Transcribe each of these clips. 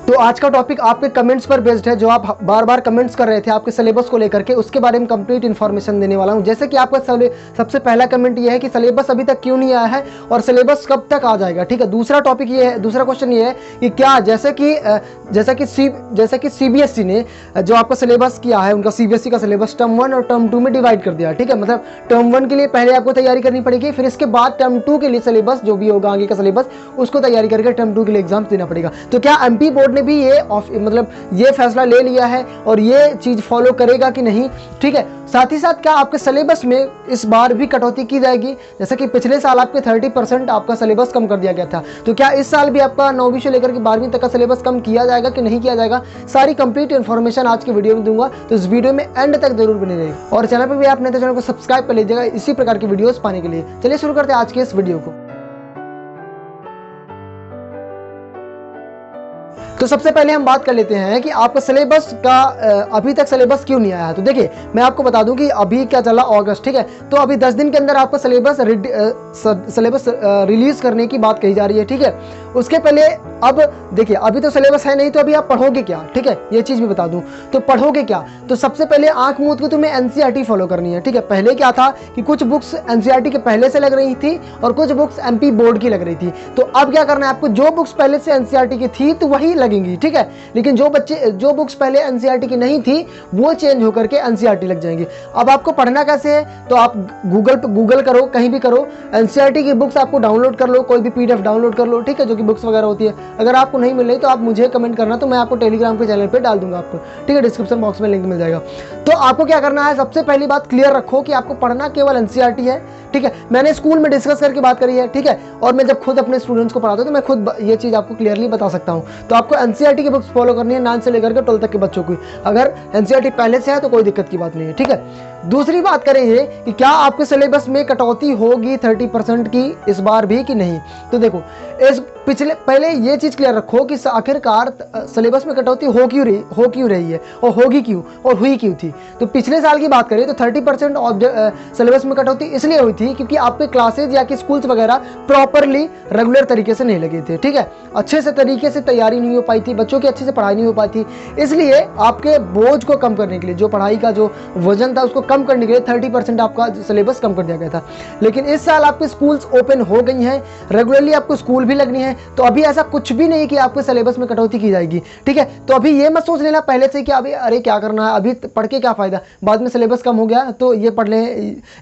तो आज का टॉपिक आपके कमेंट्स पर बेस्ड है, जो आप बार बार कमेंट्स कर रहे थे आपके सिलेबस को लेकर के, उसके बारे में कंप्लीट इन्फॉर्मेशन देने वाला हूं। जैसे कि आपका सबसे पहला कमेंट ये है कि सिलेबस अभी तक क्यों नहीं आया है और सिलेबस कब तक आ जाएगा। ठीक है, दूसरा टॉपिक ये है, दूसरा क्वेश्चन ये है कि क्या जैसे कि सीबीएसई ने जो आपका सिलेबस किया है, उनका सीबीएसई का सिलेबस टर्म 1 और टर्म 2 में डिवाइड कर दिया। ठीक है, मतलब टर्म 1 के लिए पहले आपको तैयारी करनी पड़ेगी, फिर इसके बाद टर्म 2 के लिए सिलेबस जो भी होगा आगे का सिलेबस, उसको तैयारी करके टर्म 2 के लिए एग्जाम देना पड़ेगा। तो क्या एमपी बोर्ड ने भी ये फैसला ले लिया है और ये चीज फॉलो करेगा कि नहीं? ठीक है, साथ ही साथ क्या आपके सिलेबस में इस बार भी कटौती की जाएगी? जैसे कि पिछले साल आपके 30% आपका सिलेबस कम कर दिया गया था, तो क्या इस साल भी आपका 9वीं से लेकर के 12वीं तक का सिलेबस कम किया जाएगा कि नहीं किया जाएगा? सारी कंप्लीट इन्फॉर्मेशन आज की वीडियो में दूंगा, तो इस वीडियो में एंड तक जरूर बने रहिए और चैनल पर भी आप नहीं तो चैनल को सब्सक्राइब कर लीजिएगा इसी प्रकार की वीडियोस पाने के लिए। चलिए शुरू करते हैं आज के इस वीडियो को। तो सबसे पहले हम बात कर लेते हैं कि आपका सिलेबस का अभी तक सिलेबस क्यों नहीं आया है। तो देखिए, मैं आपको बता दूं कि अभी क्या चला अगस्त, ठीक है, तो अभी 10 दिन के अंदर आपका सिलेबस रिलीज करने की बात कही जा रही है। ठीक है, उसके पहले अब देखिए, अभी तो सिलेबस है नहीं, तो अभी आप पढ़ोगे क्या? ठीक है, ये चीज भी बता दूं, तो पढ़ोगे क्या? तो सबसे पहले आंख मूंद के तुम्हें एनसीईआरटी फॉलो करनी है। ठीक है, पहले क्या था कि कुछ बुक्स एनसीईआरटी के पहले से लग रही थी और कुछ बुक्स एमपी बोर्ड की लग रही थी। तो अब क्या करना है आपको, जो बुक्स पहले से एनसीईआरटी की थी तो वही लगेंगी। ठीक है, लेकिन जो बुक्स पहले एनसीईआरटी की नहीं थी वो चेंज होकर के एनसीईआरटी लग जाएंगी। अब आपको पढ़ना कैसे है, तो आप गूगल करो, कहीं भी करो, एनसीईआरटी की बुक्स आपको डाउनलोड कर लो, कोई भी पीडीएफ डाउनलोड कर लो। ठीक है, जो कि बुक्स वगैरह होती है। अगर आपको नहीं मिल रही तो आप मुझे कमेंट करना, तो मैं आपको टेलीग्राम के चैनल पे डाल दूंगा आपको। ठीक है, डिस्क्रिप्शन बॉक्स में लिंक मिल जाएगा। तो आपको क्या करना है, सबसे पहली बात क्लियर रखो कि आपको पढ़ना केवल एनसीईआरटी है। ठीक है, मैंने स्कूल में डिस्कस करके बात करी है। ठीक है, और मैं जब खुद अपने स्टूडेंट्स को पढ़ाता हूं तो मैं खुद ये चीज आपको क्लियरली बता सकता हूं। तो आपको एनसीईआरटी की बुक्स फॉलो करनी है 9 से लेकर के 12 तक के बच्चों की। अगर एनसीईआरटी पहले से है तो कोई दिक्कत की बात नहीं है। ठीक है, दूसरी बात करें ये कि क्या आपके सिलेबस में कटौती होगी 30% की इस बार भी कि नहीं? तो देखो, पहले ये चीज क्लियर रखो कि आखिरकार सिलेबस में कटौती हो क्यों रही है और होगी क्यों और हुई क्यों थी। तो पिछले साल की बात करें तो 30% सिलेबस में कटौती इसलिए हुई थी क्योंकि आपके क्लासेज या कि स्कूल्स वगैरह प्रॉपरली रेगुलर तरीके से नहीं लगे थे। ठीक है, अच्छे से तरीके से तैयारी नहीं हो पाई थी, बच्चों की अच्छे से पढ़ाई नहीं हो पाई थी। इसलिए आपके बोझ को कम करने के लिए, जो पढ़ाई का जो वजन था उसको कम करने के लिए 30% आपका सिलेबस कम कर दिया गया था। लेकिन इस साल आपके स्कूल्स ओपन हो गई हैं, रेगुलरली आपको स्कूल भी लगनी है, तो अभी ऐसा कुछ भी नहीं कि आपके सिलेबस में कटौती की जाएगी। ठीक है, तो अभी ये मत सोच लेना पहले से कि अभी अरे क्या करना है, अभी पढ़ के क्या फायदा, बाद में सिलेबस कम हो गया तो ये पढ़ ले,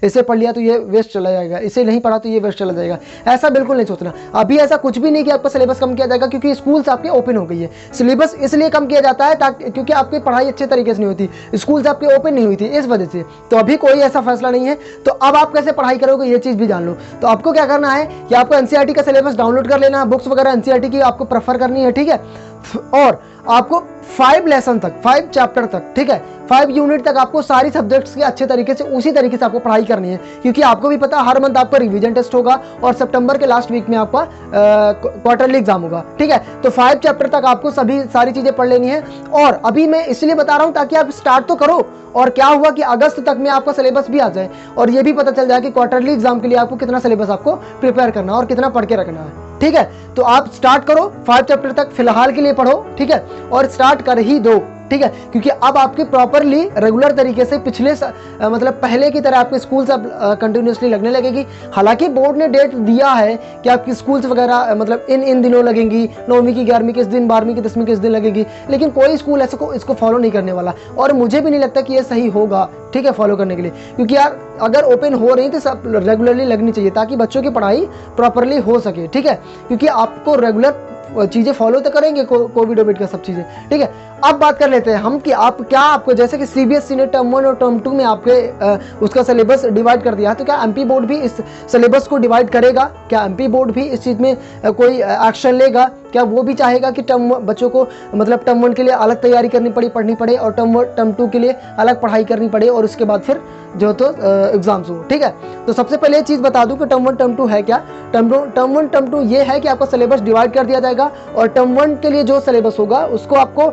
इसे पढ़ लिया तो ये वेस्ट चला जाएगा, इसे नहीं पढ़ा तो ये वेस्ट चला जाएगा। ऐसा बिल्कुल नहीं सोचना। अभी ऐसा कुछ भी नहीं कि आपका सिलेबस कम किया जाएगा, क्योंकि स्कूल्स आपके ओपन हो गई है। सिलेबस इसलिए कम किया जाता है क्योंकि आपकी पढ़ाई अच्छे तरीके से नहीं होती, स्कूल्स आपके ओपन नहीं हुई थी, इस वजह से। तो अभी कोई ऐसा फैसला नहीं है। तो अब आप कैसे पढ़ाई करोगे ये चीज भी जान लो। तो आपको क्या करना है कि आपको एनसीईआरटी का सिलेबस डाउनलोड कर लेना, बुक्स वगैरह एनसीईआरटी की आपको प्रेफर करनी है। ठीक है, और आपको 5 लेसन तक, 5 चैप्टर तक, ठीक है, 5 यूनिट तक आपको सारी सब्जेक्ट्स के अच्छे तरीके से उसी तरीके से आपको पढ़ाई करनी है। क्योंकि आपको भी पता हर मंथ आपका रिवीजन टेस्ट होगा और सितंबर के लास्ट वीक में आपका क्वार्टरली एग्जाम होगा। ठीक है, तो 5 चैप्टर तक आपको सारी चीजें पढ़ लेनी है। और अभी मैं इसलिए बता रहा हूं ताकि आप स्टार्ट तो करो, और क्या हुआ कि अगस्त तक में आपका सिलेबस भी आ जाए और ये भी पता चल जाए कि क्वार्टरली एग्जाम के लिए आपको कितना सिलेबस आपको प्रिपेयर करना है और कितना पढ़ के रखना है। ठीक है, तो आप स्टार्ट करो, 5 चैप्टर तक फिलहाल के लिए पढ़ो। ठीक है, और स्टार्ट कर ही दो। ठीक है, क्योंकि अब आपके प्रॉपरली रेगुलर तरीके से मतलब पहले की तरह आपके स्कूल्स अब कंटिन्यूसली लगने लगेगी। हालांकि बोर्ड ने डेट दिया है कि आपकी स्कूल्स वगैरह मतलब इन दिनों लगेंगी, 9वीं की 11वीं किस दिन, 12वीं की 10वीं किस दिन लगेगी, लेकिन कोई स्कूल ऐसे इसको फॉलो नहीं करने वाला और मुझे भी नहीं लगता कि ये सही होगा। ठीक है, फॉलो करने के लिए, क्योंकि यार अगर ओपन हो रही तो सब रेगुलरली लगनी चाहिए ताकि बच्चों की पढ़ाई प्रॉपरली हो सके। ठीक है, क्योंकि आपको रेगुलर चीजें फॉलो तो करेंगे कोविड ओविड का सब चीजें। ठीक है, अब बात कर लेते हैं हम कि आपको जैसे कि सीबीएसई ने टर्म 1 और टर्म 2 में आपके उसका सिलेबस डिवाइड कर दिया, तो क्या एमपी बोर्ड भी इस सिलेबस को डिवाइड करेगा? क्या एमपी बोर्ड भी इस चीज में कोई एक्शन लेगा? क्या वो भी चाहेगा कि बच्चों को मतलब टर्म 1 के लिए अलग तैयारी पढ़नी पड़े और टर्म 2 के लिए अलग पढ़ाई करनी पड़े और उसके बाद फिर जो तो एग्जाम्स हो? ठीक है, तो सबसे पहले ये चीज बता दूं कि टर्म 1 टर्म 2 है क्या। टर्म 1 टर्म 2 ये है कि आपका सिलेबस डिवाइड कर दिया जाएगा और टर्म 1 के लिए जो सिलेबस होगा उसको आपको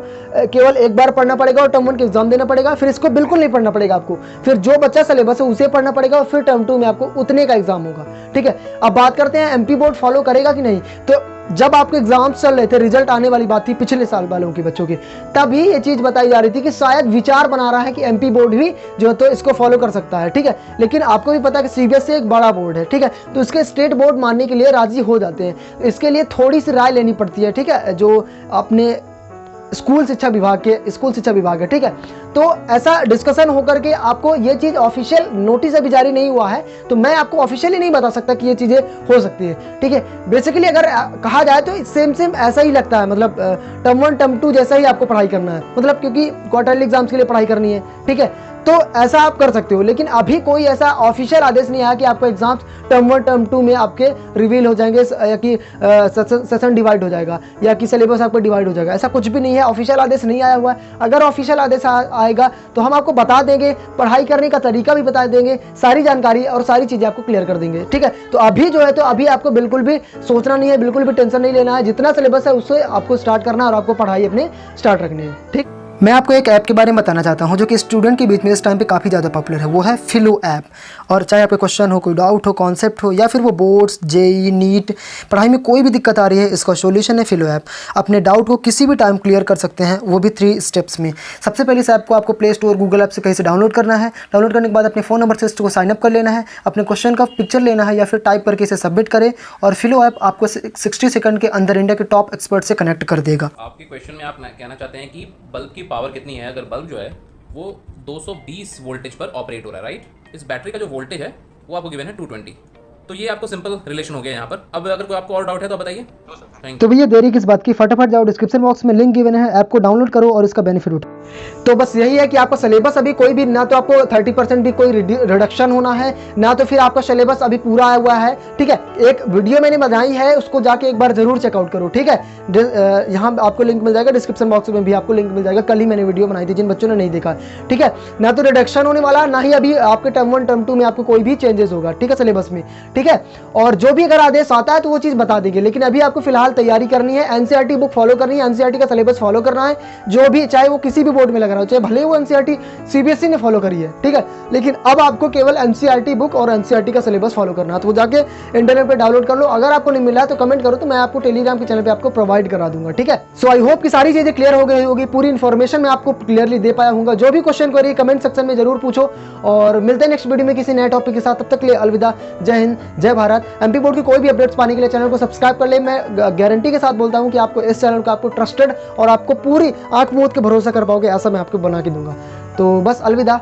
केवल एक बार पढ़ना पड़ेगा और टर्म 1 के एग्जाम देना पड़ेगा। फिर इसको बिल्कुल नहीं पढ़ना पड़ेगा आपको, फिर जो बच्चा सिलेबस है उसे पढ़ना पड़ेगा और फिर टर्म 2 में आपको उतने का एग्जाम होगा। ठीक है, अब बात करते हैं एमपी बोर्ड फॉलो करेगा कि नहीं। तो जब आपके एग्जाम्स चल रहे थे, रिजल्ट आने वाली बात थी पिछले साल वालों की बच्चों की, तभी ये चीज़ बताई जा रही थी कि शायद विचार बना रहा है कि एमपी बोर्ड भी जो है तो इसको फॉलो कर सकता है, ठीक है। लेकिन आपको भी पता है कि सीबीएसई एक बड़ा बोर्ड है, ठीक है, तो इसके स्टेट बोर्ड मानने के लिए राजी हो जाते हैं। इसके लिए थोड़ी सी राय लेनी पड़ती है, ठीक है, जो अपने स्कूल शिक्षा विभाग है, ठीक है। तो ऐसा डिस्कशन होकर के आपको ये चीज़ ऑफिशियल नोटिस अभी जारी नहीं हुआ है, तो मैं आपको ऑफिशियली नहीं बता सकता कि ये चीज़ें हो सकती है, ठीक है। बेसिकली अगर कहा जाए तो सेम ऐसा ही लगता है, मतलब टर्म 1 टर्म 2 जैसा ही आपको पढ़ाई करना है, मतलब क्योंकि क्वार्टरली एग्जाम्स के लिए पढ़ाई करनी है, ठीक है। तो ऐसा आप कर सकते हो, लेकिन अभी कोई ऐसा ऑफिशियल आदेश नहीं आया कि आपको एग्जाम्स टर्म 1 टर्म 2 में आपके रिवील हो जाएंगे, या कि सेशन डिवाइड हो जाएगा, या कि सिलेबस आपको डिवाइड हो जाएगा, ऐसा कुछ भी नहीं है। ऑफिशियल आदेश नहीं आया हुआ है। अगर ऑफिशियल आदेश आएगा तो हम आपको बता देंगे, पढ़ाई करने का तरीका भी बता देंगे, सारी जानकारी और सारी चीज़ें आपको क्लियर कर देंगे, ठीक है। तो अभी जो है तो अभी आपको बिल्कुल भी सोचना नहीं है, बिल्कुल भी टेंशन नहीं लेना है। जितना सिलेबस है उससे आपको स्टार्ट करना है और आपको पढ़ाई अपने स्टार्ट रखनी है, ठीक। मैं आपको एक ऐप के बारे में बताना चाहता हूं जो कि स्टूडेंट के बीच में इस टाइम पे काफ़ी ज़्यादा पॉपुलर है, वो है फिलो ऐप। और चाहे आपके क्वेश्चन हो, कोई डाउट हो, कॉन्सेप्ट हो, या फिर वो बोर्ड्स, जेई, नीट, पढ़ाई में कोई भी दिक्कत आ रही है, इसका सॉल्यूशन है फिलो ऐप। अपने डाउट को किसी भी टाइम क्लियर कर सकते हैं, वो भी 3 स्टेप्स में। सबसे पहले इस ऐप को आपको प्ले स्टोर, गूगल ऐप से कहीं से डाउनलोड करना है। डाउनलोड करने के बाद अपने फ़ोन नंबर से इसको साइन अप कर लेना है, अपने क्वेश्चन का पिक्चर लेना है या फिर टाइप करके इसे सबमिट करें, और फिलो ऐप आपको 60 सेकंड के अंदर इंडिया के टॉप एक्सपर्ट से कनेक्ट कर देगा। आपके क्वेश्चन में आप कहना चाहते हैं कि बल्ब की पावर कितनी है। अगर बल्ब जो है वो 220 वोल्टेज पर ऑपरेट हो रहा है, राइट। इस बैटरी का जो वोल्टेज है वो आपको गिवन है 220। तो ये आपको सिंपल रिलेशन हो गया यहाँ पर। अब अगर कोई आपको और डाउट है तो बताइए। तो भैया देरी किस बात की, फटाफट जाओ, डिस्क्रिप्शन बॉक्स में लिंक गिवन है, ऐप को डाउनलोड करो और इसका बेनिफिट उठाओ। तो बस यही है कि आपका सिलेबस अभी कोई भी ना, तो आपको 30% भी कोई रिडक्शन होना है ना, तो फिर आपका सिलेबस अभी पूरा आया हुआ है, ठीक है। एक वीडियो मैंने बनाई है, उसको जाके एक बार जरूर चेकआउट करो, ठीक है। यहाँ आपको लिंक मिल जाएगा, डिस्क्रिप्शन बॉक्स में भी आपको लिंक मिल जाएगा। कल ही मैंने वीडियो बनाई थी, जिन बच्चों ने नहीं देखा, ठीक है। ना तो रिडक्शन होने वाला, ना ही अभी आपके टर्म 1 टर्म 2 में आपको कोई भी चेंजेस होगा, ठीक है, सिलेबस में, ठीक है। और जो भी अगर आदेश आता है तो वो चीज़ बता देंगे, लेकिन अभी आपको फिलहाल तैयारी करनी है, एनसीईआरटी बुक फॉलो करनी है, एनसीईआरटी का सिलेबस फॉलो करना है, जो भी, चाहे वो किसी भी बोर्ड में लग रहा हो, चाहे भले वो एनसीईआरटी सीबीएसई ने फॉलो करी है, ठीक है, लेकिन अब आपको केवल एनसीईआरटी बुक और एनसीईआरटी का सिलेबस फॉलो करना है। तो वो जाके इंटरनेट पे डाउनलोड कर लो। अगर आपको नहीं मिला है तो कमेंट करो, तो मैं आपको टेलीग्राम के चैनल पे आपको प्रोवाइड करा दूंगा, ठीक है। सो आई होप कि सारी चीजें क्लियर हो गई होगी, पूरी इन्फॉर्मेशन मैं आपको क्लियरली दे पाया हूँ। जो भी क्वेश्चन क्वेरी कमेंट सेक्शन में जरूर पूछो, और मिलते हैं नेक्स्ट वीडियो में किसी नए टॉपिक के साथ। तब तक के लिए अलविदा, जय हिंद, जय भारत। एमपी बोर्ड की कोई भी अपडेट्स पाने के लिए चैनल को सब्सक्राइब कर ले। मैं गारंटी के साथ बोलता हूं कि आपको इस चैनल को आपको ट्रस्टेड और आपको पूरी आंख मूंद के भरोसा कर पाओगे, ऐसा मैं आपको बना के दूंगा। तो बस अलविदा।